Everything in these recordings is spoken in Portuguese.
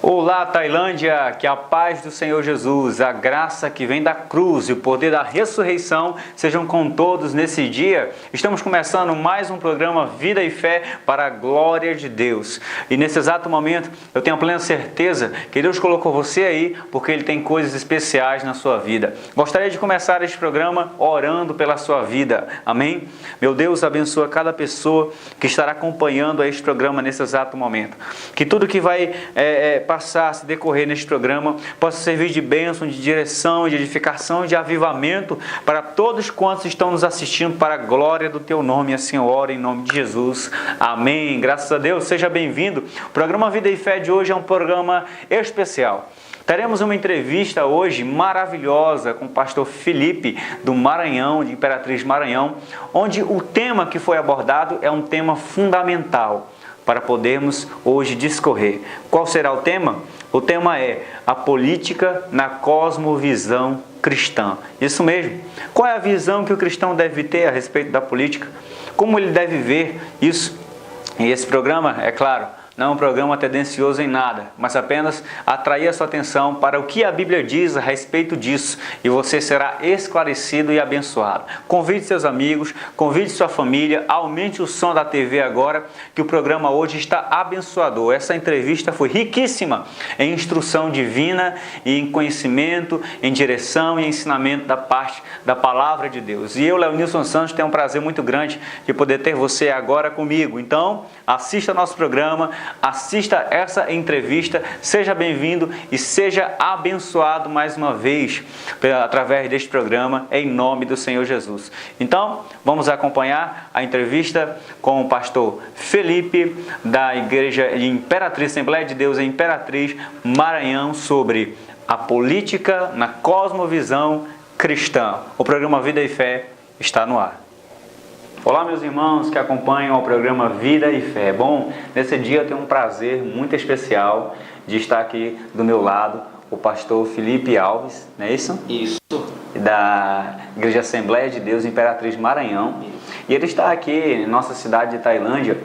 Olá, Tailândia, que a paz do Senhor Jesus, a graça que vem da cruz e o poder da ressurreição sejam com todos nesse dia. Estamos começando mais um programa Vida e Fé para a glória de Deus. E nesse exato momento, eu tenho a plena certeza que Deus colocou você aí porque Ele tem coisas especiais na sua vida. Gostaria de começar este programa orando pela sua vida. Amém? Meu Deus, abençoa cada pessoa que estará acompanhando este programa nesse exato momento. Que tudo que vai passar, se decorrer neste programa, possa servir de bênção, de direção, de edificação, de avivamento para todos quantos estão nos assistindo para a glória do Teu nome. Assim eu oro em nome de Jesus. Amém. Graças a Deus. Seja bem-vindo. O programa Vida e Fé de hoje é um programa especial. Teremos uma entrevista hoje maravilhosa com o pastor Felipe do Maranhão, de Imperatriz Maranhão, onde o tema que foi abordado é um tema fundamental para podermos hoje discorrer. Qual será o tema? O tema é a política na cosmovisão cristã. Isso mesmo. Qual é a visão que o cristão deve ter a respeito da política? Como ele deve ver isso? E esse programa, é claro, não é um programa tendencioso em nada, mas apenas atrair a sua atenção para o que a Bíblia diz a respeito disso e você será esclarecido e abençoado. Convide seus amigos, convide sua família, aumente o som da TV agora, que o programa hoje está abençoador. Essa entrevista foi riquíssima em instrução divina e em conhecimento, em direção e ensinamento da parte da Palavra de Deus. E eu, Leonilson Santos, tenho um prazer muito grande de poder ter você agora comigo. Então, assista nosso programa, assista essa entrevista, seja bem-vindo e seja abençoado mais uma vez através deste programa, em nome do Senhor Jesus. Então, vamos acompanhar a entrevista com o pastor Felipe, da Igreja de Imperatriz, Assembleia de Deus em Imperatriz, Maranhão, sobre a política na cosmovisão cristã. O programa Vida e Fé está no ar. Olá, meus irmãos que acompanham o programa Vida e Fé. Bom, nesse dia eu tenho um prazer muito especial de estar aqui do meu lado o pastor Felipe Alves, não é isso? Isso. Da Igreja Assembleia de Deus Imperatriz Maranhão. E ele está aqui em nossa cidade de Tailândia,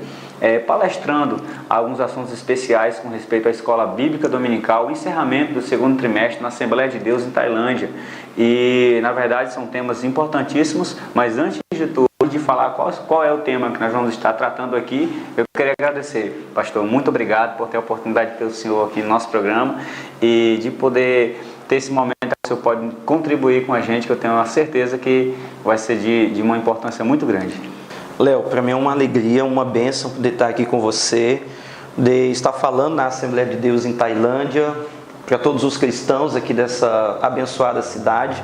palestrando alguns assuntos especiais com respeito à Escola Bíblica Dominical, o encerramento do segundo trimestre na Assembleia de Deus em Tailândia. E, na verdade, são temas importantíssimos, mas antes de tudo, de falar qual é o tema que nós vamos estar tratando aqui, eu queria agradecer, pastor, muito obrigado por ter a oportunidade de ter o senhor aqui no nosso programa e de poder ter esse momento que o senhor pode contribuir com a gente, que eu tenho uma certeza que vai ser de uma importância muito grande. Léo, para mim é uma alegria, uma bênção poder estar aqui com você, de estar falando na Assembleia de Deus em Tailândia, para todos os cristãos aqui dessa abençoada cidade.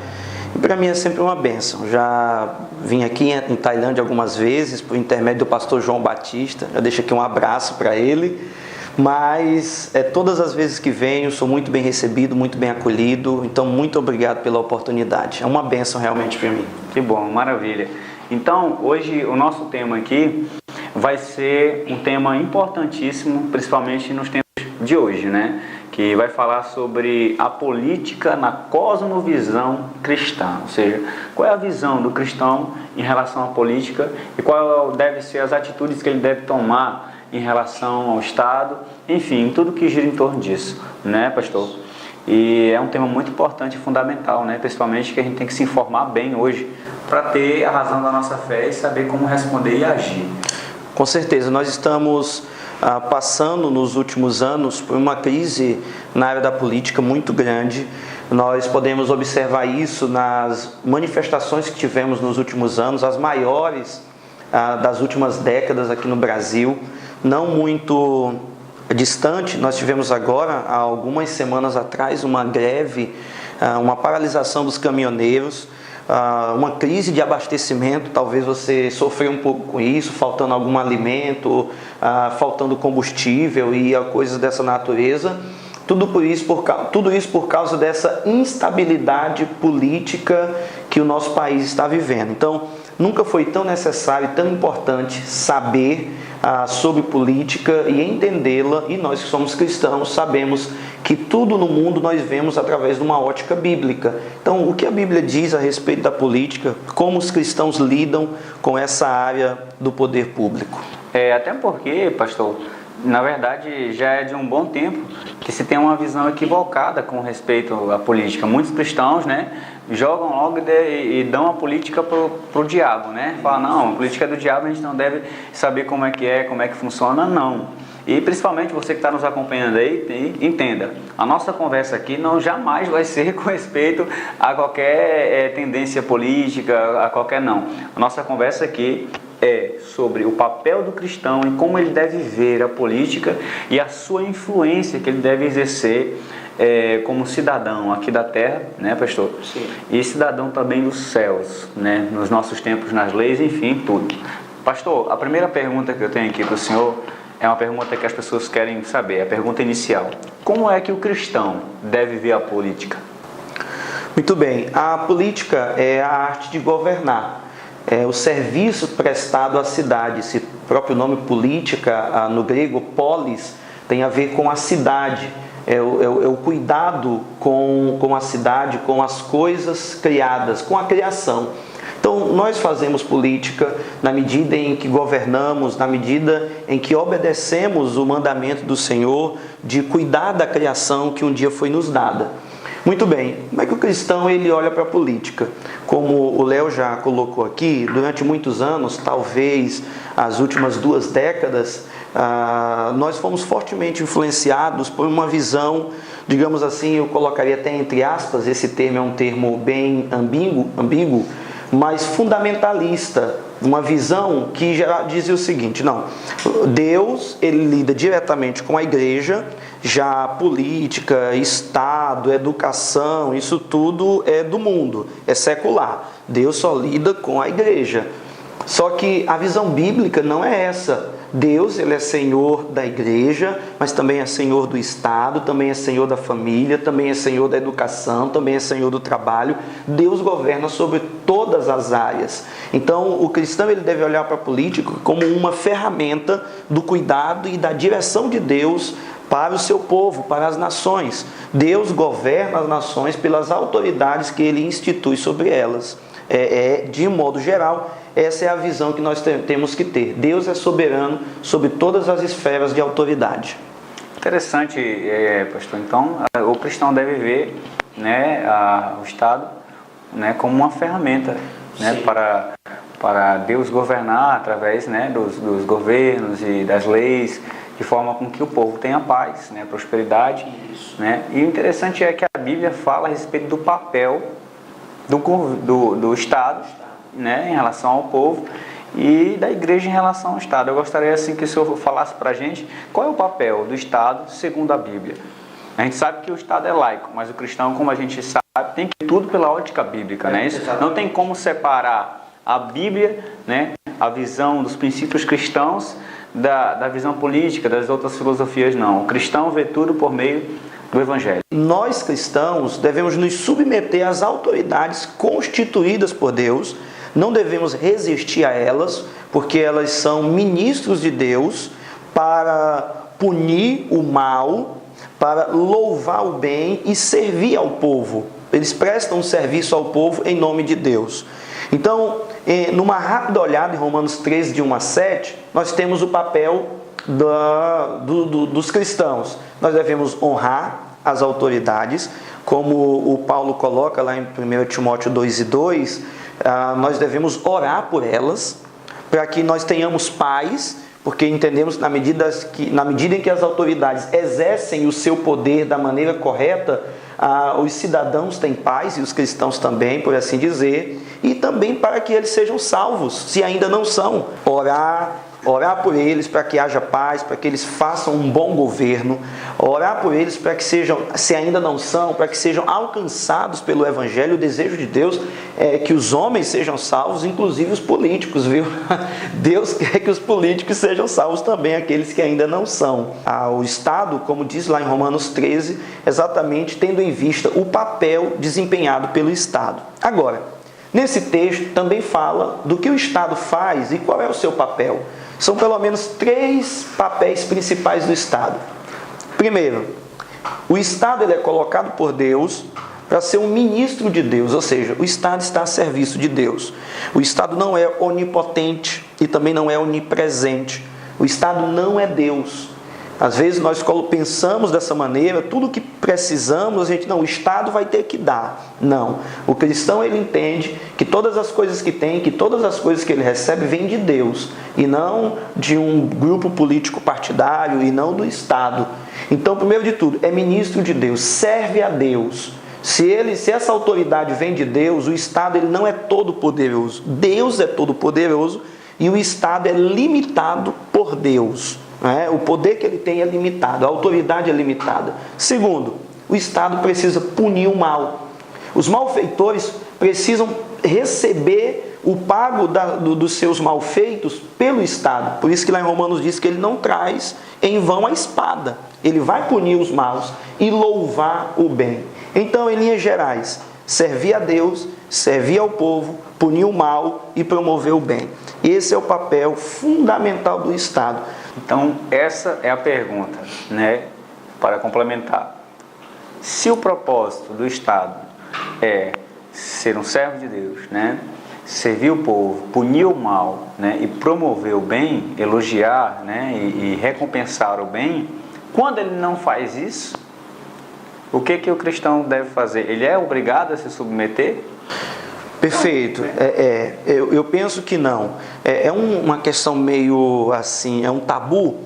E para mim é sempre uma bênção. Já vim aqui em Tailândia algumas vezes por intermédio do pastor João Batista. Já deixo aqui um abraço para ele. Mas todas as vezes que venho sou muito bem recebido, muito bem acolhido. Então muito obrigado pela oportunidade. É uma bênção realmente para mim. Que bom, maravilha. Então hoje o nosso tema aqui vai ser um tema importantíssimo, principalmente nos tempos de hoje, né? Que vai falar sobre a política na cosmovisão cristã, ou seja, qual é a visão do cristão em relação à política e qual deve ser as atitudes que ele deve tomar em relação ao Estado, enfim, tudo que gira em torno disso, né, pastor? E é um tema muito importante e fundamental, né? Principalmente que a gente tem que se informar bem hoje para ter a razão da nossa fé e saber como responder e agir. Com certeza, nós estamos passando nos últimos anos por uma crise na área da política muito grande. Nós podemos observar isso nas manifestações que tivemos nos últimos anos, as maiores das últimas décadas aqui no Brasil. Não muito distante, nós tivemos agora, há algumas semanas atrás, uma greve, uma paralisação dos caminhoneiros, uma crise de abastecimento. Talvez você sofreu um pouco com isso, faltando algum alimento, faltando combustível e coisas dessa natureza. Tudo isso por causa dessa instabilidade política que o nosso país está vivendo. Então, nunca foi tão necessário e tão importante saber sobre política e entendê-la, e nós que somos cristãos sabemos que tudo no mundo nós vemos através de uma ótica bíblica. Então, o que a Bíblia diz a respeito da política, como os cristãos lidam com essa área do poder público? Até porque, pastor, Na verdade, já é de um bom tempo que se tem uma visão equivocada com respeito à política. Muitos cristãos, né, jogam logo e dão a política pro diabo, né? Falam, não, a política é do diabo, a gente não deve saber como é que funciona, não. E principalmente você que está nos acompanhando aí, entenda, a nossa conversa aqui jamais vai ser com respeito a qualquer tendência política, a qualquer não. A nossa conversa aqui é sobre o papel do cristão e como ele deve ver a política e a sua influência que ele deve exercer como cidadão aqui da terra, né, pastor? Sim. E cidadão também dos céus, né, nos nossos tempos, nas leis, enfim, tudo. Pastor, a primeira pergunta que eu tenho aqui para o senhor é uma pergunta que as pessoas querem saber, a pergunta inicial. Como é que o cristão deve ver a política? Muito bem, a política é a arte de governar. É o serviço prestado à cidade. Esse próprio nome política, no grego, polis, tem a ver com a cidade. É o cuidado com a cidade, com as coisas criadas, com a criação. Então, nós fazemos política na medida em que governamos, na medida em que obedecemos o mandamento do Senhor de cuidar da criação que um dia foi nos dada. Muito bem, como é que o cristão ele olha para a política? Como o Léo já colocou aqui, durante muitos anos, talvez as últimas 2 décadas, nós fomos fortemente influenciados por uma visão, digamos assim, eu colocaria até entre aspas, esse termo é um termo bem ambíguo, mas fundamentalista, uma visão que já dizia o seguinte, não, Deus ele lida diretamente com a igreja, já política, Estado, educação, isso tudo é do mundo, é secular. Deus só lida com a igreja. Só que a visão bíblica não é essa. Deus, ele é Senhor da igreja, mas também é Senhor do Estado, também é Senhor da família, também é Senhor da educação, também é Senhor do trabalho. Deus governa sobre todas as áreas. Então, o cristão ele deve olhar para a política como uma ferramenta do cuidado e da direção de Deus para o seu povo, para as nações. Deus governa as nações pelas autoridades que ele institui sobre elas. De modo geral, essa é a visão que nós temos que ter. Deus é soberano sobre todas as esferas de autoridade. Interessante, pastor. Então, o cristão deve ver, né, o Estado, né, como uma ferramenta, né, para Deus governar através, né, dos governos e das leis, de forma com que o povo tenha paz, né, prosperidade. Né? E o interessante é que a Bíblia fala a respeito do papel do Estado, né, em relação ao povo, e da igreja em relação ao Estado. Eu gostaria assim que o senhor falasse para a gente qual é o papel do Estado segundo a Bíblia. A gente sabe que o Estado é laico, mas o cristão, como a gente sabe, tem que ir tudo pela ótica bíblica, né? Isso não tem como separar a Bíblia, né, a visão dos princípios cristãos da visão política, das outras filosofias, não. O cristão vê tudo por meio do Evangelho. Nós cristãos devemos nos submeter às autoridades constituídas por Deus, não devemos resistir a elas, porque elas são ministros de Deus para punir o mal, para louvar o bem e servir ao povo. Eles prestam um serviço ao povo em nome de Deus. Então, numa rápida olhada em Romanos 13, de 1 a 7, nós temos o papel dos cristãos. Nós devemos honrar as autoridades, como o Paulo coloca lá em 1 Timóteo 2 e 2, nós devemos orar por elas, para que nós tenhamos paz, porque entendemos na medida em que as autoridades exercem o seu poder da maneira correta, os cidadãos têm paz e os cristãos também, por assim dizer, e também para que eles sejam salvos, se ainda não são. Orar por eles para que haja paz, para que eles façam um bom governo, orar por eles para que sejam, se ainda não são, para que sejam alcançados pelo Evangelho. O desejo de Deus é que os homens sejam salvos, inclusive os políticos, viu? Deus quer que os políticos sejam salvos também, aqueles que ainda não são. O Estado, como diz lá em Romanos 13, exatamente tendo em vista o papel desempenhado pelo Estado. Agora, nesse texto também fala do que o Estado faz e qual é o seu papel. São pelo menos 3 papéis principais do Estado. Primeiro, o Estado ele é colocado por Deus para ser um ministro de Deus, ou seja, o Estado está a serviço de Deus. O Estado não é onipotente e também não é onipresente. O Estado não é Deus. Às vezes nós pensamos dessa maneira, tudo que precisamos, o Estado vai ter que dar. Não. O cristão, ele entende que todas as coisas que tem, que todas as coisas que ele recebe, vêm de Deus, e não de um grupo político partidário, e não do Estado. Então, primeiro de tudo, é ministro de Deus, serve a Deus. Se essa autoridade vem de Deus, o Estado ele não é todo poderoso. Deus é todo poderoso e o Estado é limitado por Deus. O poder que ele tem é limitado, a autoridade é limitada. Segundo, o Estado precisa punir o mal. Os malfeitores precisam receber o pago dos seus malfeitos pelo Estado. Por isso que lá em Romanos diz que ele não traz em vão a espada. Ele vai punir os maus e louvar o bem. Então, em linhas gerais, servir a Deus, servir ao povo, punir o mal e promover o bem. Esse é o papel fundamental do Estado. Então, essa é a pergunta, para complementar. Se o propósito do Estado é ser um servo de Deus, servir o povo, punir o mal, e promover o bem, elogiar, e recompensar o bem, quando ele não faz isso, o que o cristão deve fazer? Ele é obrigado a se submeter? Perfeito. Eu penso que não. É uma questão meio assim, é um tabu,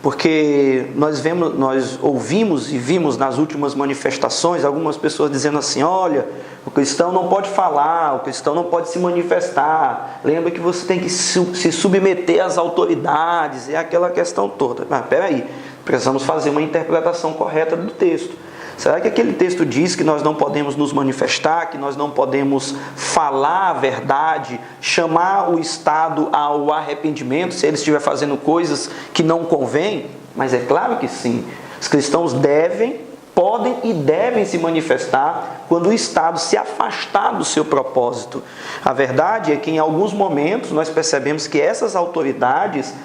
porque nós ouvimos e vimos nas últimas manifestações algumas pessoas dizendo assim: olha, o cristão não pode falar, o cristão não pode se manifestar, lembra que você tem que se submeter às autoridades, é aquela questão toda. Mas peraí, precisamos fazer uma interpretação correta do texto. Será que aquele texto diz que nós não podemos nos manifestar, que nós não podemos falar a verdade, chamar o Estado ao arrependimento se ele estiver fazendo coisas que não convém? Mas é claro que sim. Os cristãos podem e devem se manifestar quando o Estado se afastar do seu propósito. A verdade é que em alguns momentos nós percebemos que essas autoridades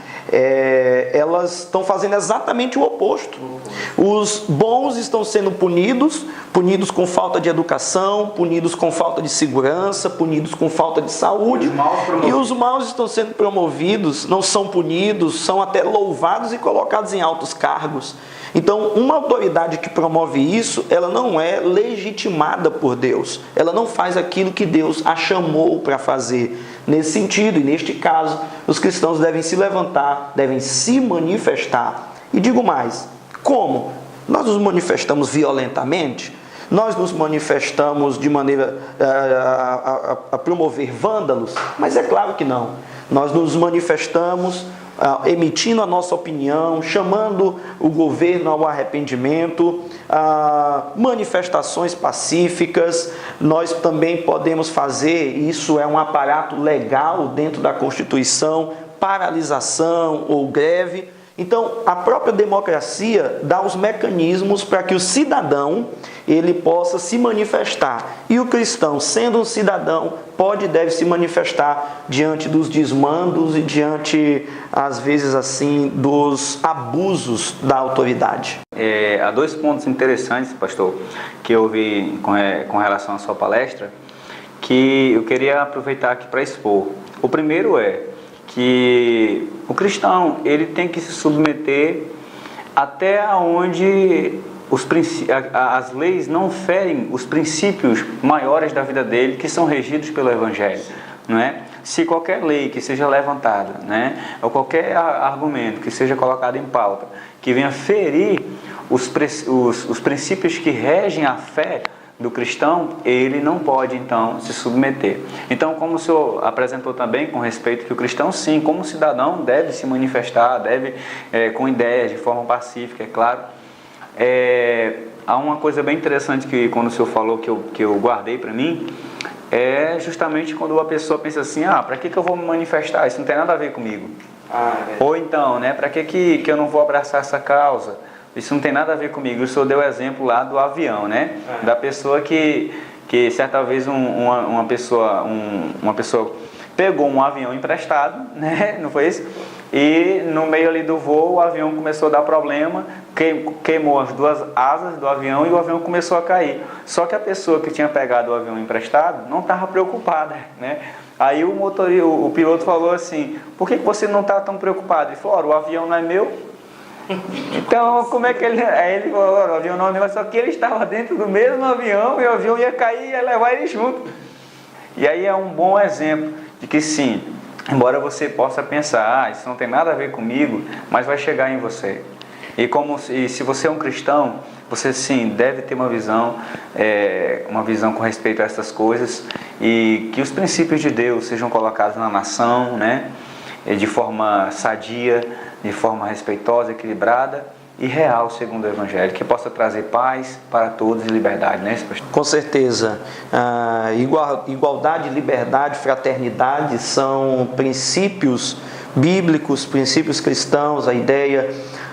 elas estão fazendo exatamente o oposto. Os bons estão sendo punidos com falta de educação, punidos com falta de segurança, punidos com falta de saúde, e os maus estão sendo promovidos, não são punidos, são até louvados e colocados em altos cargos. Então, uma autoridade que promove isso, ela não é legitimada por Deus. Ela não faz aquilo que Deus a chamou para fazer. Nesse sentido, e neste caso, os cristãos devem se levantar, devem se manifestar. E digo mais, como? Nós nos manifestamos violentamente? Nós nos manifestamos de maneira a promover vândalos? Mas é claro que não. Nós nos manifestamos emitindo a nossa opinião, chamando o governo ao arrependimento, manifestações pacíficas. Nós também podemos fazer, isso é um aparato legal dentro da Constituição, paralisação ou greve. Então, a própria democracia dá os mecanismos para que o cidadão ele possa se manifestar. E o cristão, sendo um cidadão, pode e deve se manifestar diante dos desmandos e diante, às vezes assim, dos abusos da autoridade. Há dois pontos interessantes, pastor, que eu vi com relação à sua palestra, que eu queria aproveitar aqui para expor. O primeiro é que o cristão ele tem que se submeter até onde as leis não ferem os princípios maiores da vida dele, que são regidos pelo Evangelho, não é? Se qualquer lei que seja levantada, ou qualquer argumento que seja colocado em pauta, que venha ferir os princípios que regem a fé do cristão, ele não pode então se submeter. Então, como o senhor apresentou também com respeito que o cristão sim, como cidadão, deve se manifestar, deve com ideias, de forma pacífica, é claro. Há uma coisa bem interessante que quando o senhor falou que eu guardei para mim, é justamente quando a pessoa pensa assim: para que eu vou me manifestar? Isso não tem nada a ver comigo. Ou então, para que eu não vou abraçar essa causa? Isso não tem nada a ver comigo. O senhor deu o exemplo lá do avião, da pessoa que certa vez uma pessoa pegou um avião emprestado, não foi isso? E no meio ali do voo o avião começou a dar problema, queimou as duas asas do avião e o avião começou a cair. Só que a pessoa que tinha pegado o avião emprestado não estava preocupada, Aí o piloto falou assim: por que você não está tão preocupado? Ele falou: o avião não é meu. Então, como é que ele... Aí ele falou, o avião não, mas só que ele estava dentro do mesmo avião e o avião ia cair e ia levar ele junto. E aí é um bom exemplo de que sim, embora você possa pensar, isso não tem nada a ver comigo, mas vai chegar em você. E se você é um cristão, você sim deve ter uma visão com respeito a essas coisas, e que os princípios de Deus sejam colocados na nação, né? De forma sadia, de forma respeitosa, equilibrada e real, segundo o Evangelho, que possa trazer paz para todos e liberdade, né? Com certeza. Igualdade, liberdade, fraternidade são princípios bíblicos, princípios cristãos, a ideia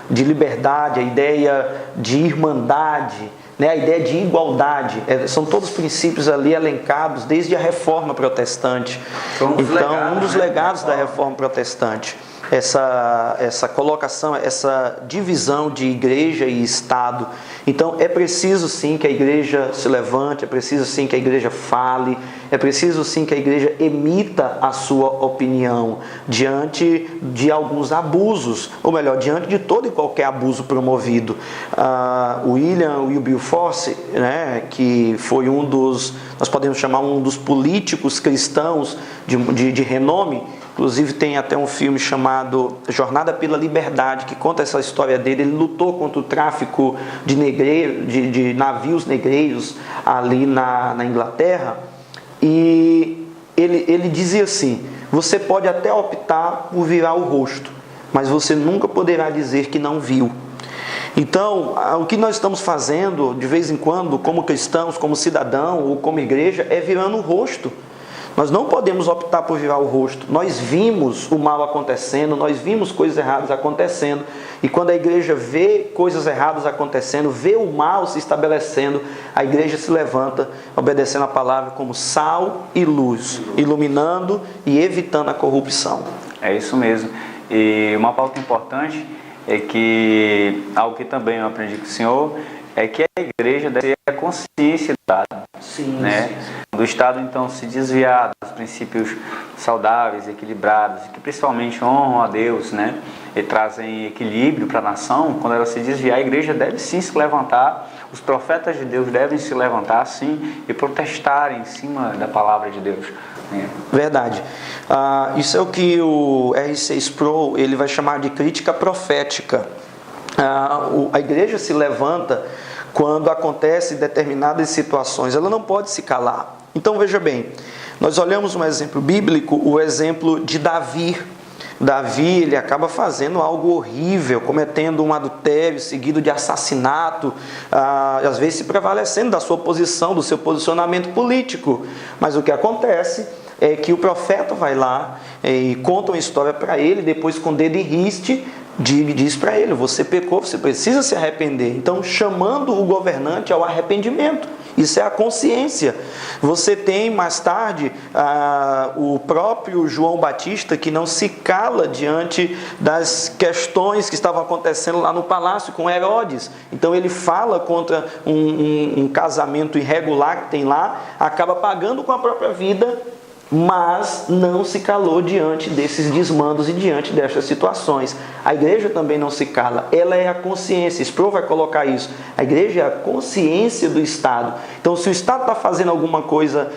de liberdade, a ideia de irmandade, né? A ideia de igualdade, são todos princípios ali elencados desde a Reforma Protestante. Então, um dos legados da Reforma Protestante, essa colocação, essa divisão de igreja e Estado. Então é preciso sim que a igreja se levante, é preciso sim que a igreja fale, é preciso sim que a igreja emita a sua opinião diante de alguns abusos, ou melhor, diante de todo e qualquer abuso promovido. William Wilberforce, né, que foi nós podemos chamar um dos políticos cristãos de renome. Inclusive tem até um filme chamado Jornada pela Liberdade, que conta essa história dele. Ele lutou contra o tráfico de navios negreiros ali na Inglaterra. E ele dizia assim: você pode até optar por virar o rosto, mas você nunca poderá dizer que não viu. Então, o que nós estamos fazendo de vez em quando, como cristãos, como cidadão ou como igreja, é virando o rosto. Nós não podemos optar por virar o rosto. Nós vimos o mal acontecendo, nós vimos coisas erradas acontecendo. E quando a igreja vê coisas erradas acontecendo, vê o mal se estabelecendo, a igreja se levanta, obedecendo a palavra como sal e luz, iluminando e evitando a corrupção. É isso mesmo. E uma pauta importante é que, algo que também eu aprendi com o senhor, é que a igreja deve ter a consciência do Estado. Sim, né? Sim. Do Estado, então, se desviar dos princípios saudáveis, equilibrados, que principalmente honram a Deus, né? E trazem equilíbrio para a nação. Quando ela se desviar, a igreja deve sim se levantar, os profetas de Deus devem se levantar sim e protestar em cima da palavra de Deus. Verdade. Isso é o que o R.C. Sproul ele vai chamar de crítica profética. A igreja se levanta quando acontecem determinadas situações, ela não pode se calar. Então veja bem, nós olhamos um exemplo bíblico, o exemplo de Davi. Davi, ele acaba fazendo algo horrível, cometendo um adultério seguido de assassinato, às vezes se prevalecendo da sua posição, do seu posicionamento político. Mas o que acontece é que o profeta vai lá e conta uma história para ele, depois com o dedo em riste, diz para ele: você pecou, você precisa se arrepender. Então, chamando o governante ao arrependimento. Isso é a consciência. Você tem mais tarde o próprio João Batista, que não se cala diante das questões que estavam acontecendo lá no palácio com Herodes. Então ele fala contra um casamento irregular que tem lá, acaba pagando com a própria vida, mas não se calou diante desses desmandos e diante destas situações. A igreja também não se cala, ela é a consciência. Sproul vai colocar isso. A igreja é a consciência do Estado. Então, se o Estado está fazendo alguma coisa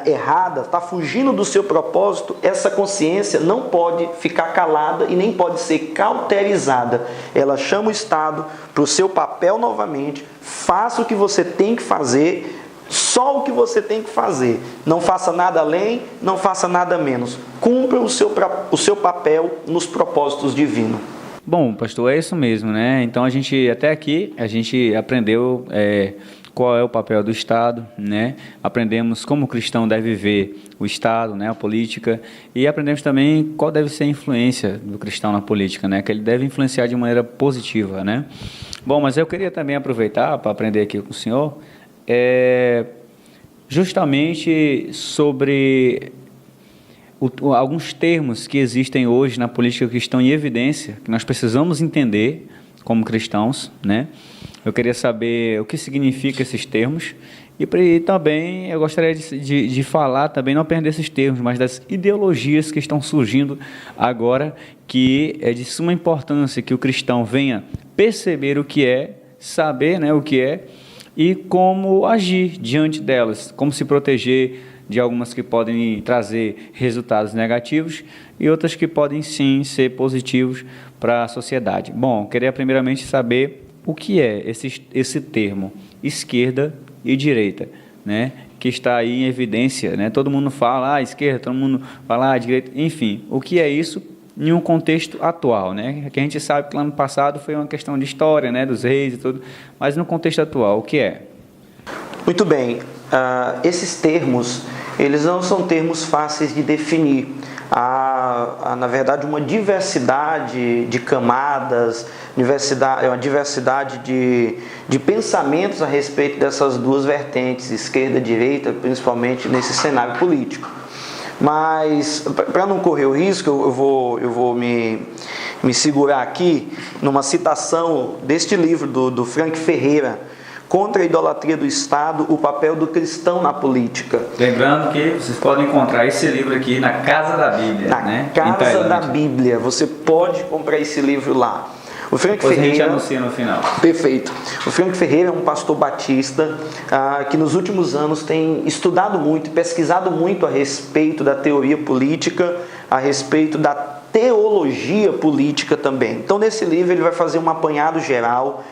errada, está fugindo do seu propósito, essa consciência não pode ficar calada e nem pode ser cauterizada. Ela chama o Estado para o seu papel novamente. Faça o que você tem que fazer, só o que você tem que fazer. Não faça nada além, não faça nada menos. Cumpra o seu papel nos propósitos divinos. Bom, pastor, é isso mesmo, né? Então até aqui a gente aprendeu qual é o papel do Estado, né? Aprendemos como o cristão deve ver o Estado, né? A política, e aprendemos também qual deve ser a influência do cristão na política, né? Que ele deve influenciar de maneira positiva, né? Bom, mas eu queria também aproveitar para aprender aqui com o senhor justamente sobre alguns termos que existem hoje na política que estão em evidência, que nós precisamos entender como cristãos, né? Eu queria saber o que significa esses termos e também eu gostaria de falar também, não apenas desses termos, mas das ideologias que estão surgindo agora, que é de suma importância que o cristão venha perceber o que é, saber, né, o que é e como agir diante delas, como se proteger de algumas que podem trazer resultados negativos e outras que podem sim ser positivos para a sociedade. Bom, queria primeiramente saber o que é esse termo esquerda e direita, né? Que está aí em evidência, né? Todo mundo fala esquerda, todo mundo fala direita, enfim, o que é isso em um contexto atual, né? Que a gente sabe que lá no passado foi uma questão de história, né? Dos reis e tudo, mas no contexto atual, o que é? Muito bem, esses termos, eles não são termos fáceis de definir. Há, na verdade, uma diversidade de camadas, uma diversidade de pensamentos a respeito dessas duas vertentes, esquerda e direita, principalmente nesse cenário político. Mas, para não correr o risco, eu vou me segurar aqui numa citação deste livro do Frank Ferreira, Contra a Idolatria do Estado, o papel do cristão na política. Lembrando que vocês podem encontrar esse livro aqui na Casa da Bíblia. Na Casa da Bíblia, você pode comprar esse livro lá. O Frank Ferreira, a gente anuncia no final. Perfeito. O Frank Ferreira é um pastor batista que nos últimos anos tem estudado muito e pesquisado muito a respeito da teoria política, a respeito da teologia política também. Então, nesse livro, ele vai fazer um apanhado geral.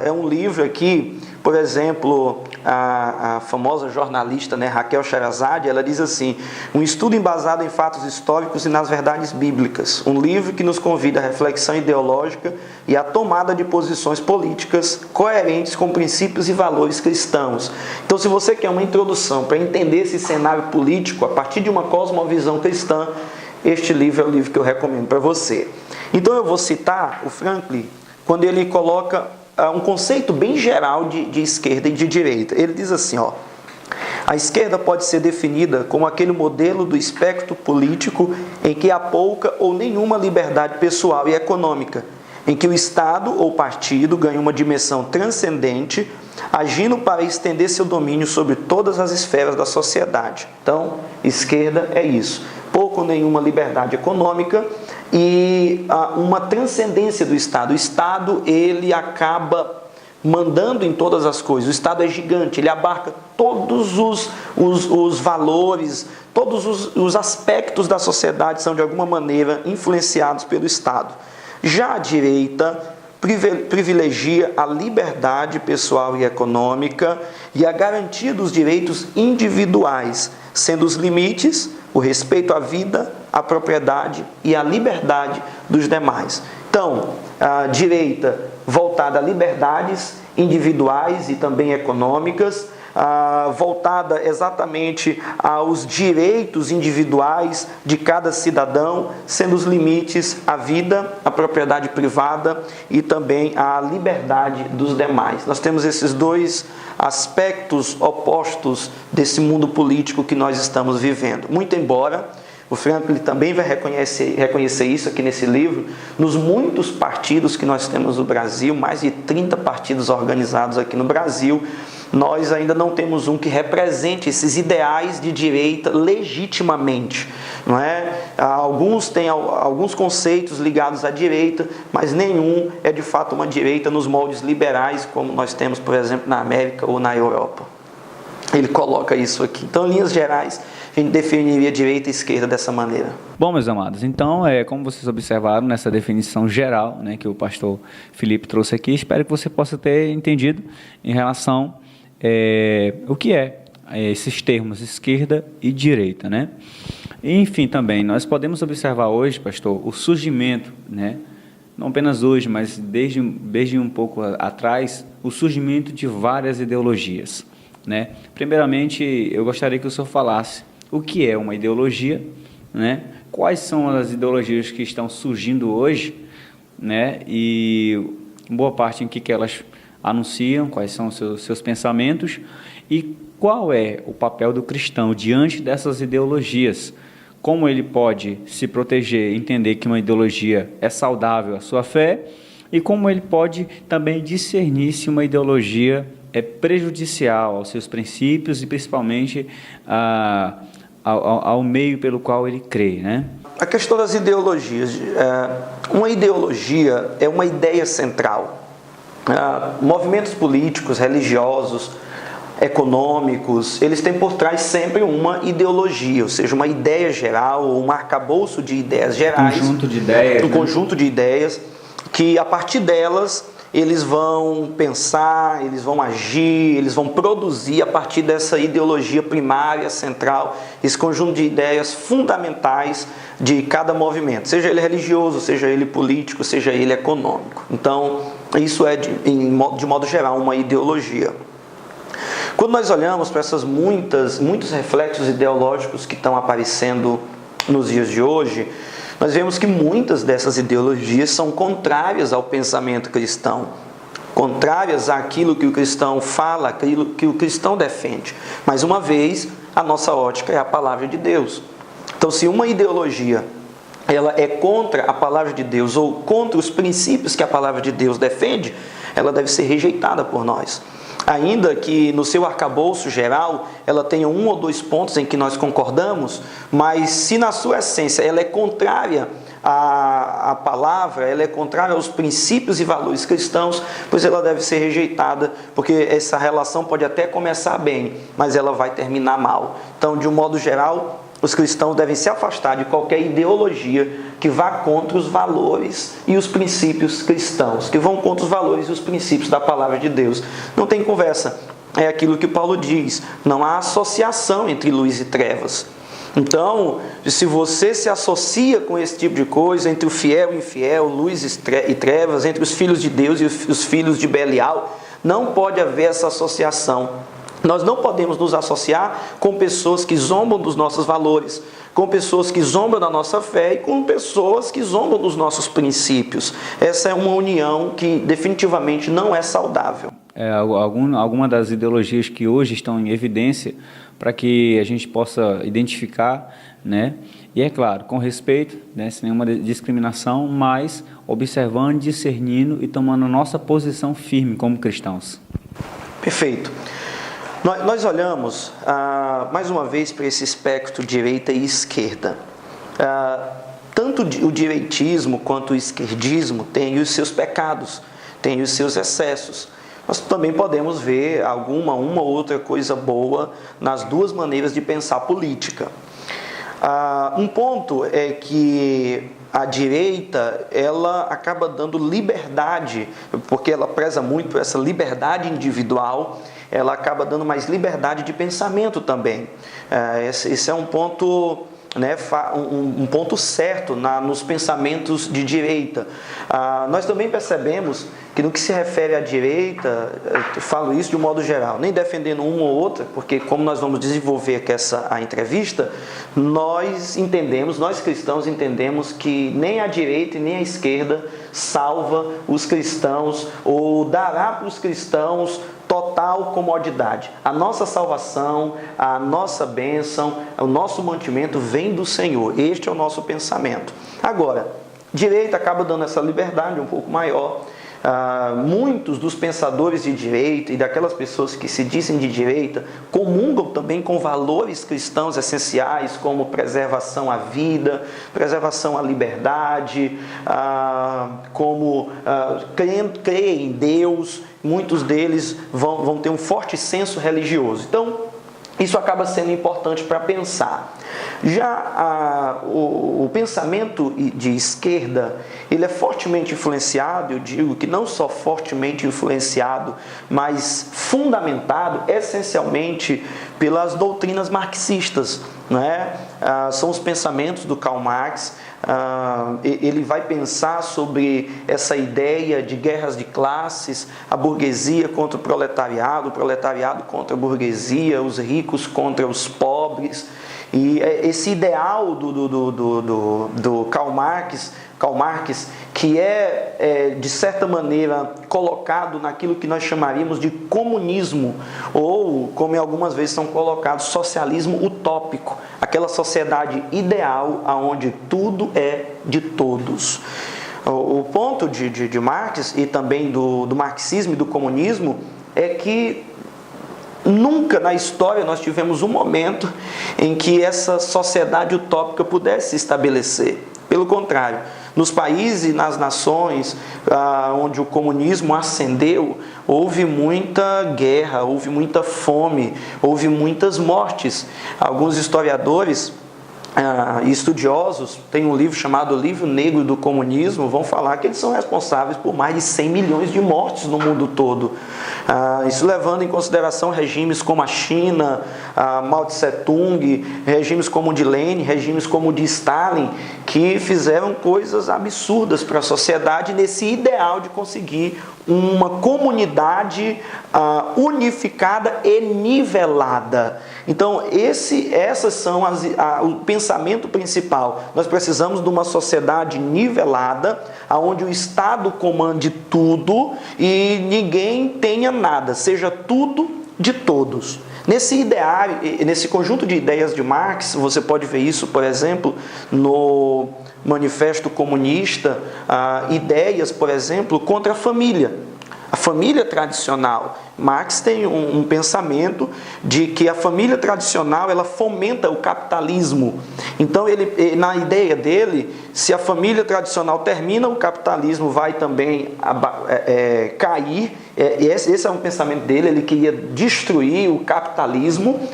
É um livro aqui, por exemplo, a famosa jornalista, né, Raquel Sherazade, ela diz assim: um estudo embasado em fatos históricos e nas verdades bíblicas, um livro que nos convida à reflexão ideológica e à tomada de posições políticas coerentes com princípios e valores cristãos. Então, se você quer uma introdução para entender esse cenário político a partir de uma cosmovisão cristã, este livro é o livro que eu recomendo para você. Então, eu vou citar o Franklin quando ele coloca um conceito bem geral de esquerda e de direita. Ele diz assim, a esquerda pode ser definida como aquele modelo do espectro político em que há pouca ou nenhuma liberdade pessoal e econômica, em que o Estado ou partido ganha uma dimensão transcendente, agindo para estender seu domínio sobre todas as esferas da sociedade. Então, esquerda é isso. Pouco ou nenhuma liberdade econômica e uma transcendência do Estado. O Estado, ele acaba mandando em todas as coisas. O Estado é gigante, ele abarca todos os valores, todos os aspectos da sociedade são de alguma maneira influenciados pelo Estado. Já a direita privilegia a liberdade pessoal e econômica e a garantia dos direitos individuais, sendo os limites o respeito à vida, à propriedade e à liberdade dos demais. Então, a direita voltada a liberdades individuais e também econômicas, voltada exatamente aos direitos individuais de cada cidadão, sendo os limites a vida, a propriedade privada e também a liberdade dos demais. Nós temos esses dois aspectos opostos desse mundo político que nós estamos vivendo. Muito embora o Franklin também vai reconhecer isso aqui nesse livro, nos muitos partidos que nós temos no Brasil, mais de 30 partidos organizados aqui no Brasil, nós ainda não temos um que represente esses ideais de direita legitimamente, não é? Alguns têm alguns conceitos ligados à direita, mas nenhum é de fato uma direita nos moldes liberais, como nós temos, por exemplo, na América ou na Europa. Ele coloca isso aqui. Então, em linhas gerais, a gente definiria direita e esquerda dessa maneira. Bom, meus amados, então, como vocês observaram nessa definição geral, né, que o pastor Felipe trouxe aqui, espero que você possa ter entendido em relação o que esses termos esquerda e direita, né? Enfim, também, nós podemos observar hoje, pastor, o surgimento, né, não apenas hoje, mas desde um pouco atrás, o surgimento de várias ideologias, né? Primeiramente, eu gostaria que o senhor falasse o que é uma ideologia, né? Quais são as ideologias que estão surgindo hoje, né? E boa parte em que elas anunciam, quais são os seus pensamentos e qual é o papel do cristão diante dessas ideologias, como ele pode se proteger, entender que uma ideologia é saudável à sua fé e como ele pode também discernir se uma ideologia é prejudicial aos seus princípios e principalmente ao meio pelo qual ele crê, né? A questão das ideologias. Uma ideologia é uma ideia central. Movimentos políticos, religiosos, econômicos, eles têm por trás sempre uma ideologia, ou seja, uma ideia geral, ou um arcabouço de ideias gerais. Conjunto de ideias. Conjunto de ideias que, a partir delas, eles vão pensar, eles vão agir, eles vão produzir a partir dessa ideologia primária, central, esse conjunto de ideias fundamentais de cada movimento, seja ele religioso, seja ele político, seja ele econômico. Então, isso é, de modo geral, uma ideologia. Quando nós olhamos para essas muitos reflexos ideológicos que estão aparecendo nos dias de hoje, nós vemos que muitas dessas ideologias são contrárias ao pensamento cristão, contrárias àquilo que o cristão fala, aquilo que o cristão defende. Mais uma vez, a nossa ótica é a palavra de Deus. Então, se uma ideologia ela é contra a palavra de Deus ou contra os princípios que a palavra de Deus defende, ela deve ser rejeitada por nós. Ainda que no seu arcabouço geral ela tenha um ou dois pontos em que nós concordamos, mas se na sua essência ela é contrária à palavra, ela é contrária aos princípios e valores cristãos, pois ela deve ser rejeitada, porque essa relação pode até começar bem, mas ela vai terminar mal. Então, de um modo geral, os cristãos devem se afastar de qualquer ideologia que vá contra os valores e os princípios cristãos, que vão contra os valores e os princípios da palavra de Deus. Não tem conversa. É aquilo que Paulo diz. Não há associação entre luz e trevas. Então, se você se associa com esse tipo de coisa, entre o fiel e o infiel, luz e trevas, entre os filhos de Deus e os filhos de Belial, não pode haver essa associação. Nós não podemos nos associar com pessoas que zombam dos nossos valores, com pessoas que zombam da nossa fé e com pessoas que zombam dos nossos princípios. Essa é uma união que definitivamente não é saudável. Alguma das ideologias que hoje estão em evidência para que a gente possa identificar, né? E é claro, com respeito, né, sem nenhuma discriminação, mas observando, discernindo e tomando nossa posição firme como cristãos. Perfeito. Nós olhamos, mais uma vez, para esse espectro direita e esquerda. Tanto o direitismo quanto o esquerdismo têm os seus pecados, têm os seus excessos. Nós também podemos ver uma ou outra coisa boa nas duas maneiras de pensar política. Um ponto é que a direita, ela acaba dando liberdade, porque ela preza muito por essa liberdade individual, ela acaba dando mais liberdade de pensamento também. Esse é um ponto, né, um ponto certo nos pensamentos de direita. Nós também percebemos que no que se refere à direita, eu falo isso de um modo geral, nem defendendo uma ou outra, porque como nós vamos desenvolver aqui a entrevista, nós cristãos entendemos que nem a direita e nem a esquerda salva os cristãos ou dará para os cristãos total comodidade. A nossa salvação, a nossa bênção, o nosso mantimento vem do Senhor. Este é o nosso pensamento. Agora, direita acaba dando essa liberdade um pouco maior. Muitos dos pensadores de direita e daquelas pessoas que se dizem de direita comungam também com valores cristãos essenciais, como preservação à vida, preservação à liberdade, como creem em Deus. Muitos deles vão ter um forte senso religioso. Então, isso acaba sendo importante para pensar. Já o pensamento de esquerda, ele é fortemente influenciado, eu digo que não só fortemente influenciado, mas fundamentado essencialmente pelas doutrinas marxistas, né? São os pensamentos do Karl Marx. Ele vai pensar sobre essa ideia de guerras de classes, a burguesia contra o proletariado contra a burguesia, os ricos contra os pobres. E esse ideal do Karl Marx, que de certa maneira, colocado naquilo que nós chamaríamos de comunismo, ou, como algumas vezes são colocados, socialismo utópico, aquela sociedade ideal onde tudo é de todos. O ponto de Marx e também do marxismo e do comunismo é que nunca na história nós tivemos um momento em que essa sociedade utópica pudesse se estabelecer. Pelo contrário, nos países e nas nações onde o comunismo ascendeu, houve muita guerra, houve muita fome, houve muitas mortes. Alguns historiadores e estudiosos, tem um livro chamado Livro Negro do Comunismo, vão falar que eles são responsáveis por mais de 100 milhões de mortes no mundo todo. Isso levando em consideração regimes como a China, Mao Tse-tung, regimes como o de Lenin, regimes como o de Stalin, que fizeram coisas absurdas para a sociedade nesse ideal de conseguir uma comunidade unificada e nivelada. Então, essas são o pensamento principal. Nós precisamos de uma sociedade nivelada, onde o Estado comande tudo e ninguém tenha nada, seja tudo de todos. Nesse ideário, nesse conjunto de ideias de Marx, você pode ver isso, por exemplo, no Manifesto Comunista, ideias, por exemplo, contra a família. A família tradicional. Marx tem um pensamento de que a família tradicional ela fomenta o capitalismo. Então, na ideia dele, se a família tradicional termina, o capitalismo vai também cair. Esse é um pensamento dele, ele queria destruir o capitalismo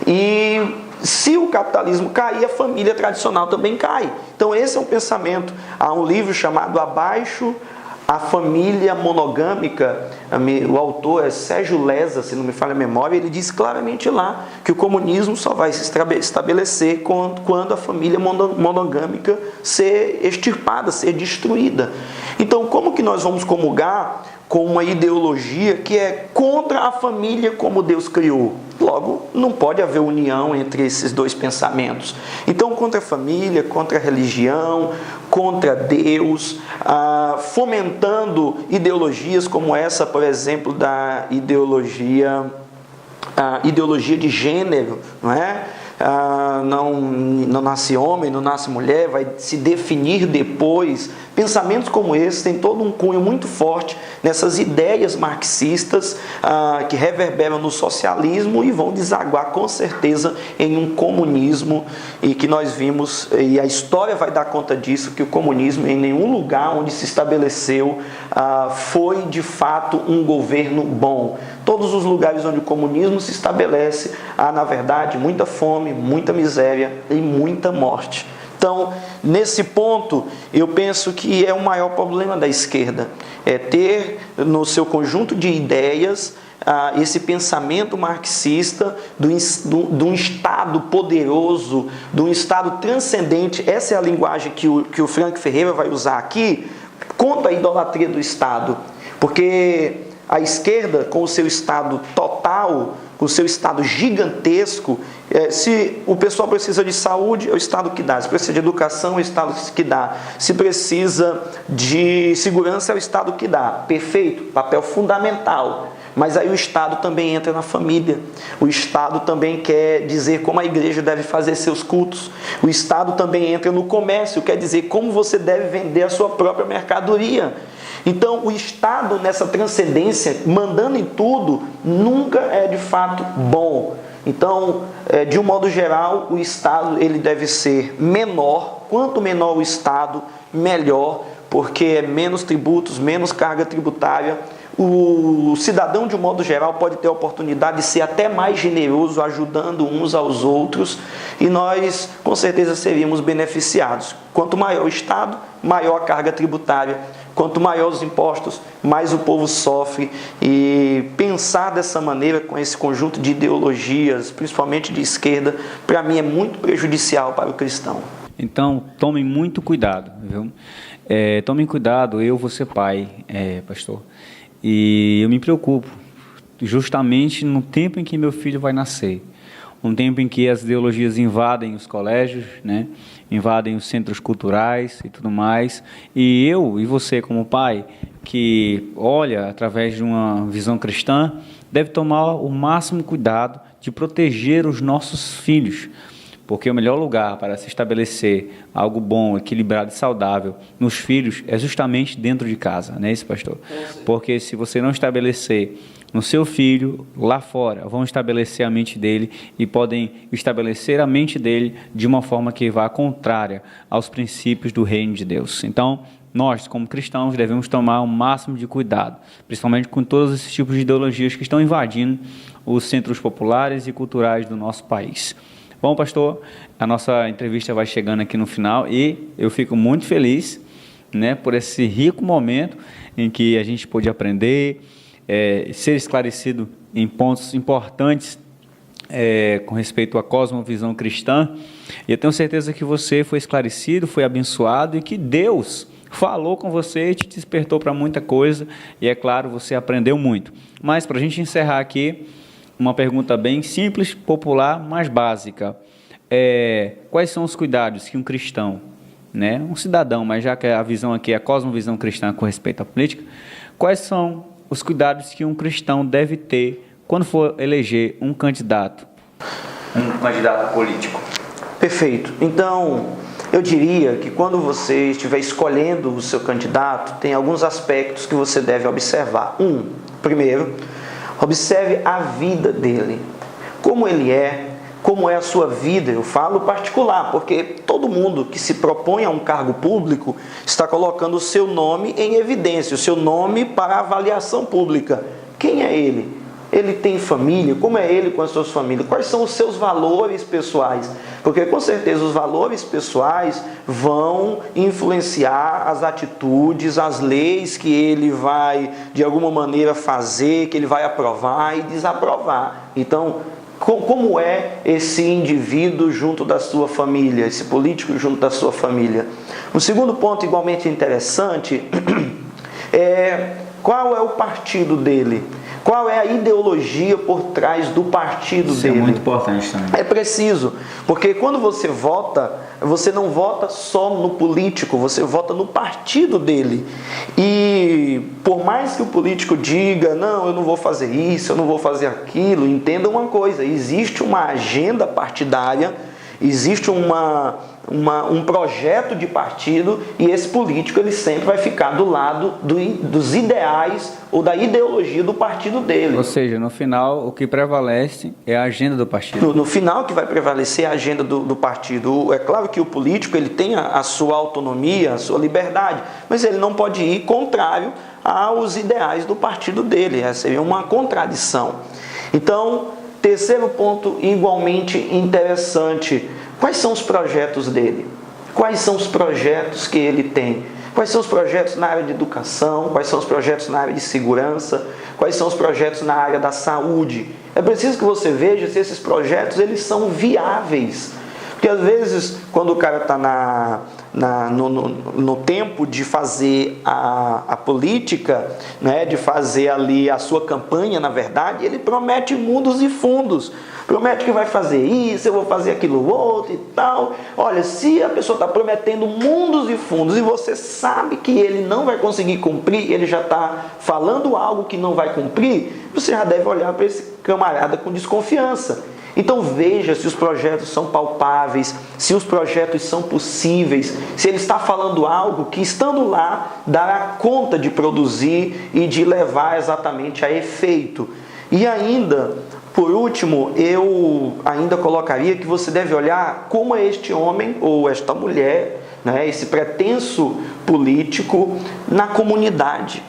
e se o capitalismo cair, a família tradicional também cai. Então, esse é um pensamento. Há um livro chamado Abaixo a Família Monogâmica, o autor é Sérgio Leza, se não me falha a memória, ele diz claramente lá que o comunismo só vai se estabelecer quando a família monogâmica ser extirpada, ser destruída. Então, como que nós vamos comungar com uma ideologia que é contra a família como Deus criou? Logo, não pode haver união entre esses dois pensamentos. Então, contra a família, contra a religião, contra Deus, fomentando ideologias como essa, por exemplo, da ideologia de gênero, não é? Não nasce homem, não nasce mulher, vai se definir depois. Pensamentos como esse têm todo um cunho muito forte nessas ideias marxistas que reverberam no socialismo e vão desaguar com certeza em um comunismo, e que nós vimos, e a história vai dar conta disso, que o comunismo em nenhum lugar onde se estabeleceu foi de fato um governo bom. Todos os lugares onde o comunismo se estabelece, há na verdade muita fome, muita miséria e muita morte. Então, nesse ponto, eu penso que é o maior problema da esquerda, é ter no seu conjunto de ideias esse pensamento marxista de um Estado poderoso, de um Estado transcendente. Essa é a linguagem que o Frank Ferreira vai usar aqui, contra a idolatria do Estado, porque a esquerda, com o seu Estado total, com o seu Estado gigantesco, se o pessoal precisa de saúde, é o Estado que dá. Se precisa de educação, é o Estado que dá. Se precisa de segurança, é o Estado que dá. Perfeito, papel fundamental. Mas aí o Estado também entra na família. O Estado também quer dizer como a igreja deve fazer seus cultos. O Estado também entra no comércio, quer dizer como você deve vender a sua própria mercadoria. Então, o Estado, nessa transcendência, mandando em tudo, nunca é de fato bom. Então, de um modo geral, o Estado ele deve ser menor. Quanto menor o Estado, melhor, porque é menos tributos, menos carga tributária. O cidadão, de um modo geral, pode ter a oportunidade de ser até mais generoso, ajudando uns aos outros, e nós, com certeza, seríamos beneficiados. Quanto maior o Estado, maior a carga tributária. Quanto maior os impostos, mais o povo sofre. E pensar dessa maneira, com esse conjunto de ideologias, principalmente de esquerda, para mim é muito prejudicial para o cristão. Então, tomem muito cuidado, viu? Tomem cuidado, eu vou ser pai, pastor. E eu me preocupo, justamente no tempo em que meu filho vai nascer. Um tempo em que as ideologias invadem os colégios, né? Invadem os centros culturais e tudo mais. E eu e você, como pai, que olha através de uma visão cristã, deve tomar o máximo cuidado de proteger os nossos filhos. porque o melhor lugar para se estabelecer algo bom, equilibrado e saudável nos filhos é justamente dentro de casa, não é isso, pastor? Porque se você não estabelecer no seu filho, lá fora, vão estabelecer a mente dele e podem estabelecer a mente dele de uma forma que vá contrária aos princípios do reino de Deus. Então, nós, como cristãos, devemos tomar o máximo de cuidado, principalmente com todos esses tipos de ideologias que estão invadindo os centros populares e culturais do nosso país. Bom, pastor, a nossa entrevista vai chegando aqui no final e eu fico muito feliz, né, por esse rico momento em que a gente pôde aprender, ser esclarecido em pontos importantes com respeito à cosmovisão cristã. E eu tenho certeza que você foi esclarecido, foi abençoado e que Deus falou com você e te despertou para muita coisa. E é claro, você aprendeu muito. Mas para a gente encerrar aqui, uma pergunta bem simples, popular, mas básica. Quais são os cuidados que um cristão, né, um cidadão, mas já que a visão aqui é a cosmovisão cristã com respeito à política, quais são os cuidados que um cristão deve ter quando for eleger um candidato político? Perfeito. Então, eu diria que quando você estiver escolhendo o seu candidato, tem alguns aspectos que você deve observar. Primeiro, observe a vida dele, como ele é, como é a sua vida. Eu falo particular, porque todo mundo que se propõe a um cargo público está colocando o seu nome em evidência, o seu nome para avaliação pública. Quem é ele? Ele tem família? Como é ele com as suas famílias? Quais são os seus valores pessoais? Porque com certeza os valores pessoais vão influenciar as atitudes, as leis que ele vai de alguma maneira fazer, que ele vai aprovar e desaprovar. Então, como é esse indivíduo junto da sua família, esse político junto da sua família? Um segundo ponto igualmente interessante é qual é o partido dele? Qual é a ideologia por trás do partido dele? Isso é muito importante também. É preciso, porque quando você vota, você não vota só no político, você vota no partido dele. E por mais que o político diga, não, eu não vou fazer isso, eu não vou fazer aquilo, entenda uma coisa, existe uma agenda partidária, existe um projeto de partido e esse político ele sempre vai ficar do lado dos ideais ou da ideologia do partido dele. Ou seja, no final o que prevalece é a agenda do partido. No final o que vai prevalecer é a agenda do partido. É claro que o político ele tem a sua autonomia, a sua liberdade, mas ele não pode ir contrário aos ideais do partido dele. Essa seria uma contradição. Então, terceiro ponto igualmente interessante: quais são os projetos dele? Quais são os projetos que ele tem? Quais são os projetos na área de educação? Quais são os projetos na área de segurança? Quais são os projetos na área da saúde? É preciso que você veja se esses projetos eles são viáveis. Porque às vezes, quando o cara está no tempo de fazer a política, né, de fazer ali a sua campanha, na verdade, ele promete mundos e fundos. Promete que vai fazer isso, eu vou fazer aquilo outro e tal. Olha, se a pessoa está prometendo mundos e fundos e você sabe que ele não vai conseguir cumprir, ele já está falando algo que não vai cumprir, você já deve olhar para esse camarada com desconfiança. Então veja se os projetos são palpáveis, se os projetos são possíveis, se ele está falando algo que, estando lá, dará conta de produzir e de levar exatamente a efeito. E ainda, por último, eu ainda colocaria que você deve olhar como é este homem ou esta mulher, né, esse pretenso político na comunidade.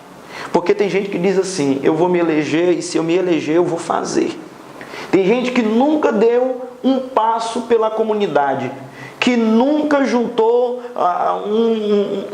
Porque tem gente que diz assim, eu vou me eleger e se eu me eleger eu vou fazer. Tem gente que nunca deu um passo pela comunidade, que nunca juntou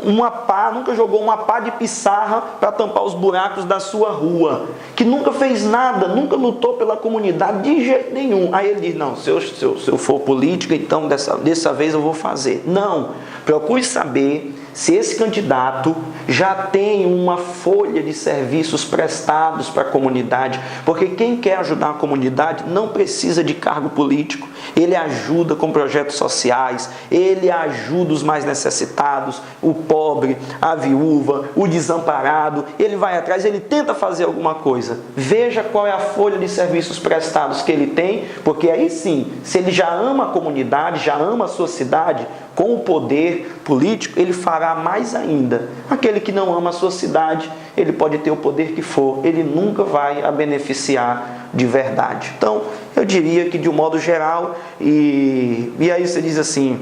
uma pá, nunca jogou uma pá de pissarra para tampar os buracos da sua rua, que nunca fez nada, nunca lutou pela comunidade de jeito nenhum. Aí ele diz, não, se eu for político, então dessa vez eu vou fazer. Não, procure saber se esse candidato já tem uma folha de serviços prestados para a comunidade, porque quem quer ajudar a comunidade não precisa de cargo político, ele ajuda com projetos sociais, ele ajuda os mais necessitados, o pobre, a viúva, o desamparado, ele vai atrás, ele tenta fazer alguma coisa. Veja qual é a folha de serviços prestados que ele tem, porque aí sim, se ele já ama a comunidade, já ama a sua cidade, com o poder político, ele fará mais ainda. Aquele que não ama a sua cidade, ele pode ter o poder que for, ele nunca vai a beneficiar de verdade. Então, eu diria que de um modo geral, e aí você diz assim,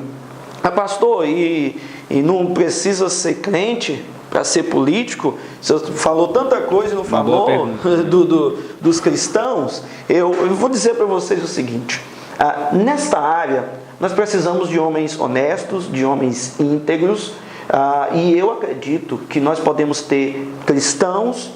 pastor, e não precisa ser crente para ser político? Você falou tanta coisa e não falou dos cristãos. Eu vou dizer para vocês o seguinte, nesta área, nós precisamos de homens honestos, de homens íntegros, e eu acredito que nós podemos ter cristãos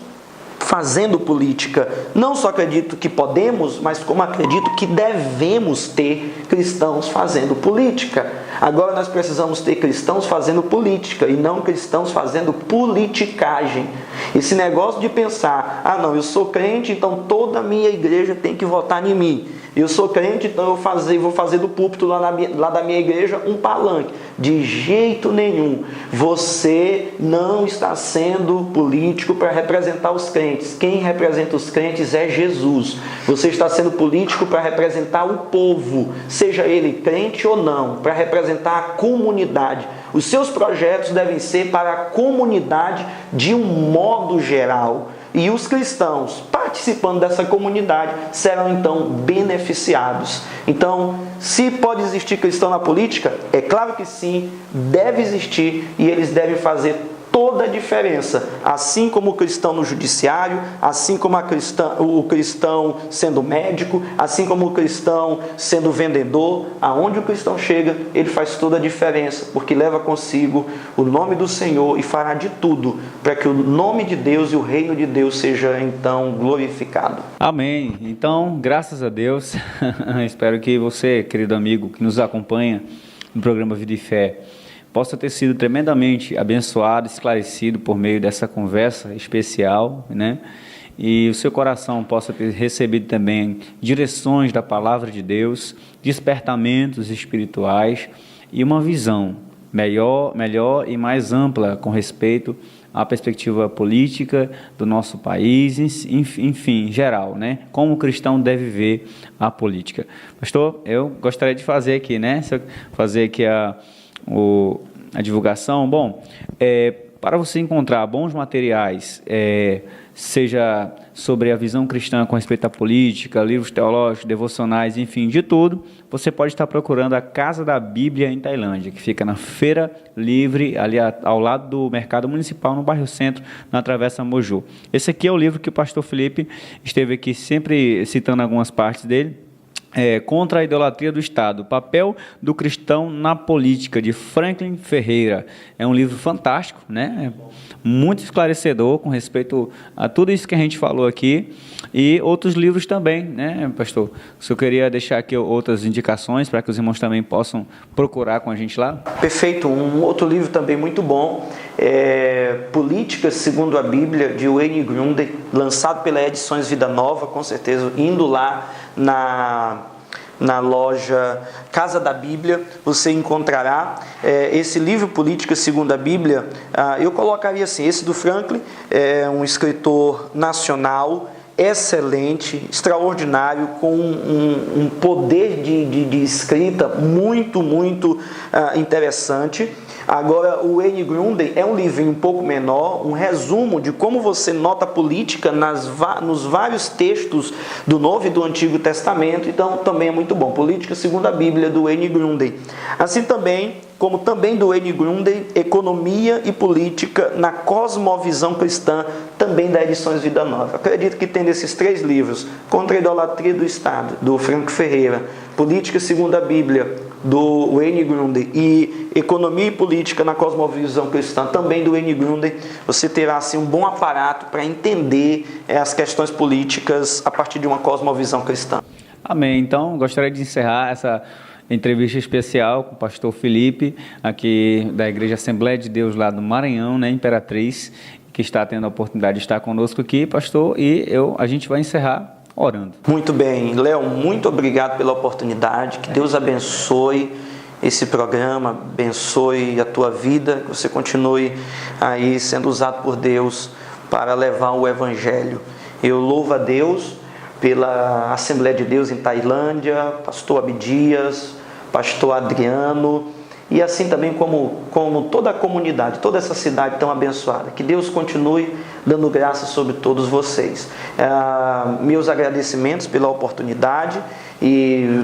fazendo política. Não só acredito que podemos, mas como acredito que devemos ter cristãos fazendo política. Agora nós precisamos ter cristãos fazendo política e não cristãos fazendo politicagem. Esse negócio de pensar, não, eu sou crente, então toda a minha igreja tem que votar em mim. Eu sou crente, então eu vou fazer do púlpito lá da minha igreja um palanque. De jeito nenhum. Você não está sendo político para representar os crentes. Quem representa os crentes é Jesus. Você está sendo político para representar o povo, seja ele crente ou não, para representar a comunidade. Os seus projetos devem ser para a comunidade de um modo geral. E os cristãos participando dessa comunidade serão então beneficiados. Então, se pode existir cristão na política, é claro que sim, deve existir e eles devem fazer toda a diferença, assim como o cristão no judiciário, assim como o cristão sendo médico, assim como o cristão sendo vendedor. Aonde o cristão chega, ele faz toda a diferença, porque leva consigo o nome do Senhor e fará de tudo para que o nome de Deus e o reino de Deus seja então glorificado. Amém. Então, graças a Deus, espero que você, querido amigo, que nos acompanha no programa Vida e Fé, possa ter sido tremendamente abençoado, esclarecido por meio dessa conversa especial, né? E o seu coração possa ter recebido também direções da palavra de Deus, despertamentos espirituais e uma visão melhor e mais ampla com respeito à perspectiva política do nosso país, enfim, em geral, né? Como o cristão deve ver a política. Pastor, eu gostaria de fazer aqui, né? Fazer aqui a divulgação. Bom, para você encontrar bons materiais, seja sobre a visão cristã com respeito à política, livros teológicos, devocionais, enfim, de tudo, você pode estar procurando a Casa da Bíblia em Tailândia, que fica na Feira Livre, ali ao lado do Mercado Municipal, no bairro Centro, na Travessa Moju. Esse aqui é o livro que o pastor Felipe esteve aqui sempre citando algumas partes dele. Contra a idolatria do Estado, o papel do cristão na política, de Franklin Ferreira. É um livro fantástico, né? Muito esclarecedor com respeito a tudo isso que a gente falou aqui, e outros livros também, né, pastor? Se eu queria deixar aqui outras indicações para que os irmãos também possam procurar com a gente lá. Perfeito. Um outro livro também muito bom é Política segundo a Bíblia, de Wayne Grudem, lançado pela Edições Vida Nova, com certeza, indo lá na loja Casa da Bíblia, você encontrará esse livro Política segundo a Bíblia. Eu colocaria assim, esse do Franklin, é um escritor nacional, excelente, extraordinário, com um poder de escrita muito interessante. Agora, o Wayne Grudem é um livrinho um pouco menor, um resumo de como você nota a política nos vários textos do Novo e do Antigo Testamento. Então, também é muito bom. Política segundo a Bíblia, do Wayne Grudem. Assim também, como também do Wayne Grudem, Economia e Política na Cosmovisão Cristã, também da Edições Vida Nova. Acredito que tendo esses três livros, Contra a Idolatria do Estado, do Franklin Ferreira, Política segundo a Bíblia, do Wayne Grudem, e Economia e Política na Cosmovisão Cristã, também do Wayne Grudem, você terá assim, um bom aparato para entender as questões políticas a partir de uma cosmovisão cristã. Amém. Então, gostaria de encerrar entrevista especial com o pastor Felipe, aqui da Igreja Assembleia de Deus lá do Maranhão, né, Imperatriz, que está tendo a oportunidade de estar conosco aqui, pastor, e a gente vai encerrar orando. Muito bem, Léo, muito obrigado pela oportunidade, que Deus abençoe esse programa, abençoe a tua vida, que você continue aí sendo usado por Deus para levar o Evangelho. Eu louvo a Deus pela Assembleia de Deus em Tailândia, pastor Abdias, pastor Adriano, e assim também como toda a comunidade, toda essa cidade tão abençoada. Que Deus continue dando graça sobre todos vocês. Meus agradecimentos pela oportunidade, e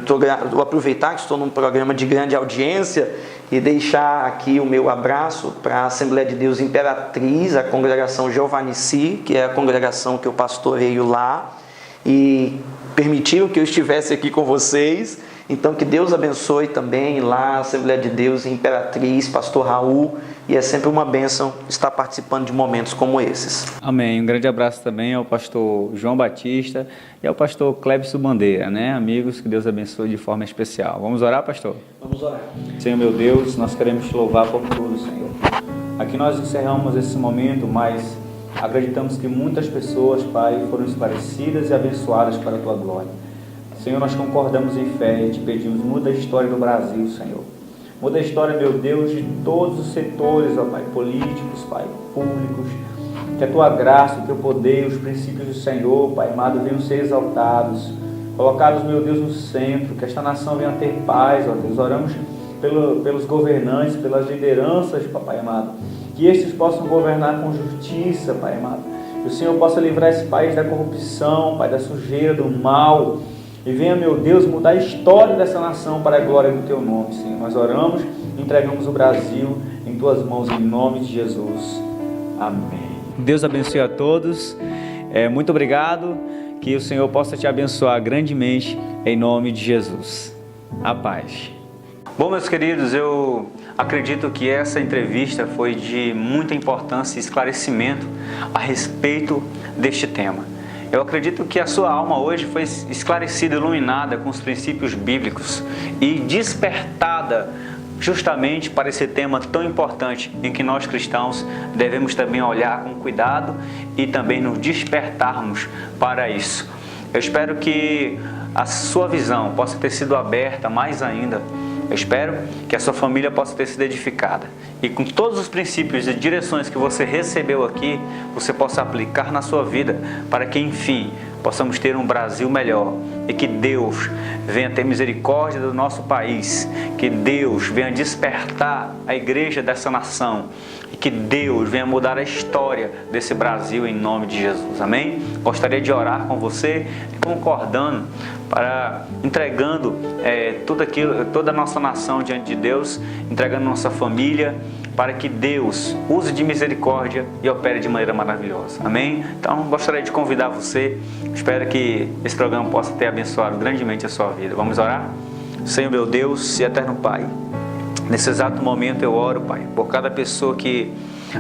vou aproveitar que estou num programa de grande audiência e deixar aqui o meu abraço para a Assembleia de Deus Imperatriz, a congregação Giovanici, que é a congregação que eu pastoreio lá, e permitiram que eu estivesse aqui com vocês. Então, que Deus abençoe também lá a Assembleia de Deus Imperatriz, pastor Raul, e é sempre uma bênção estar participando de momentos como esses. Amém. Um grande abraço também ao pastor João Batista e ao pastor Clébio Bandeira, né? Amigos, que Deus abençoe de forma especial. Vamos orar, pastor? Vamos orar. Senhor meu Deus, nós queremos te louvar por tudo, Senhor. Aqui nós encerramos esse momento, mas acreditamos que muitas pessoas, Pai, foram esclarecidas e abençoadas para a tua glória. Senhor, nós concordamos em fé e te pedimos, muda a história do Brasil, Senhor. Muda a história, meu Deus, de todos os setores, ó Pai, políticos, Pai, públicos. Que a tua graça, o teu poder, os princípios do Senhor, Pai amado, venham ser exaltados, colocados, meu Deus, no centro. Que esta nação venha ter paz, ó Deus. Oramos pelos governantes, pelas lideranças, Papai amado. Que estes possam governar com justiça, Pai amado. Que o Senhor possa livrar esse país da corrupção, Pai, da sujeira, do mal. E venha, meu Deus, mudar a história dessa nação para a glória do Teu nome, Senhor. Nós oramos, entregamos o Brasil em Tuas mãos, em nome de Jesus. Amém. Deus abençoe a todos. Muito obrigado. Que o Senhor possa te abençoar grandemente, em nome de Jesus. A paz. Bom, meus queridos, eu acredito que essa entrevista foi de muita importância e esclarecimento a respeito deste tema. Eu acredito que a sua alma hoje foi esclarecida, iluminada com os princípios bíblicos e despertada justamente para esse tema tão importante em que nós cristãos devemos também olhar com cuidado e também nos despertarmos para isso. Eu espero que a sua visão possa ter sido aberta mais ainda. Eu espero que a sua família possa ter sido edificada e com todos os princípios e direções que você recebeu aqui, você possa aplicar na sua vida para que, enfim, possamos ter um Brasil melhor e que Deus venha ter misericórdia do nosso país, que Deus venha despertar a igreja dessa nação e que Deus venha mudar a história desse Brasil em nome de Jesus. Amém? Gostaria de orar com você, concordando, entregando toda a nossa nação diante de Deus, entregando nossa família, para que Deus use de misericórdia e opere de maneira maravilhosa. Amém? Então, gostaria de convidar você, espero que esse programa possa ter abençoado grandemente a sua vida. Vamos orar? Senhor meu Deus e eterno Pai, nesse exato momento eu oro, Pai, por cada pessoa que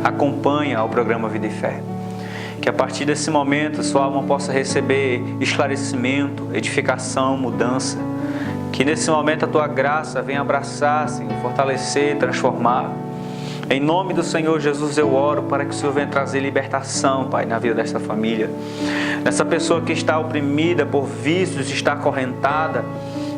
acompanha o programa Vida e Fé. Que a partir desse momento sua alma possa receber esclarecimento, edificação, mudança. Que nesse momento a tua graça venha abraçar, Senhor, fortalecer, transformar. Em nome do Senhor Jesus eu oro para que o Senhor venha trazer libertação, Pai, na vida desta família. Dessa pessoa que está oprimida por vícios, está acorrentada.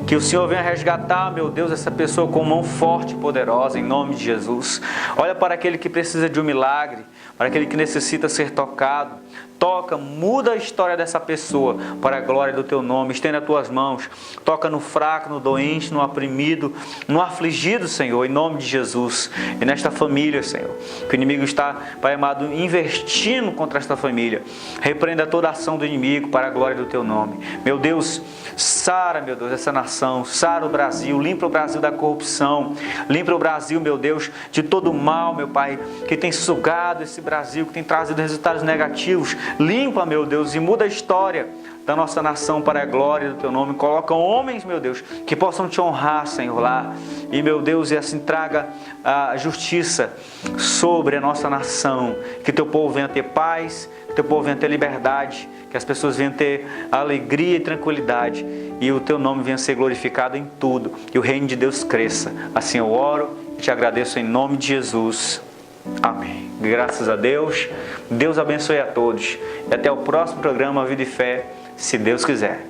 Que o Senhor venha resgatar, meu Deus, essa pessoa com mão forte e poderosa, em nome de Jesus. Olha para aquele que precisa de um milagre, para aquele que necessita ser tocado. Toca, muda a história dessa pessoa para a glória do Teu nome. Estenda as Tuas mãos. Toca no fraco, no doente, no oprimido, no afligido, Senhor, em nome de Jesus. E nesta família, Senhor, que o inimigo está, Pai amado, investindo contra esta família. Repreenda toda a ação do inimigo para a glória do Teu nome. Meu Deus, sara, meu Deus, essa nação. Sara o Brasil. Limpa o Brasil da corrupção. Limpa o Brasil, meu Deus, de todo o mal, meu Pai, que tem sugado esse Brasil, que tem trazido resultados negativos. Limpa, meu Deus, e muda a história da nossa nação para a glória do Teu nome. Coloca homens, meu Deus, que possam Te honrar, Senhor, lá. E, meu Deus, e assim traga a justiça sobre a nossa nação. Que Teu povo venha ter paz, teu povo venha ter liberdade, que as pessoas venham ter alegria e tranquilidade e o teu nome venha ser glorificado em tudo, que o reino de Deus cresça. Assim eu oro e te agradeço em nome de Jesus. Amém. Graças a Deus. Deus abençoe a todos. E até o próximo programa Vida e Fé, se Deus quiser.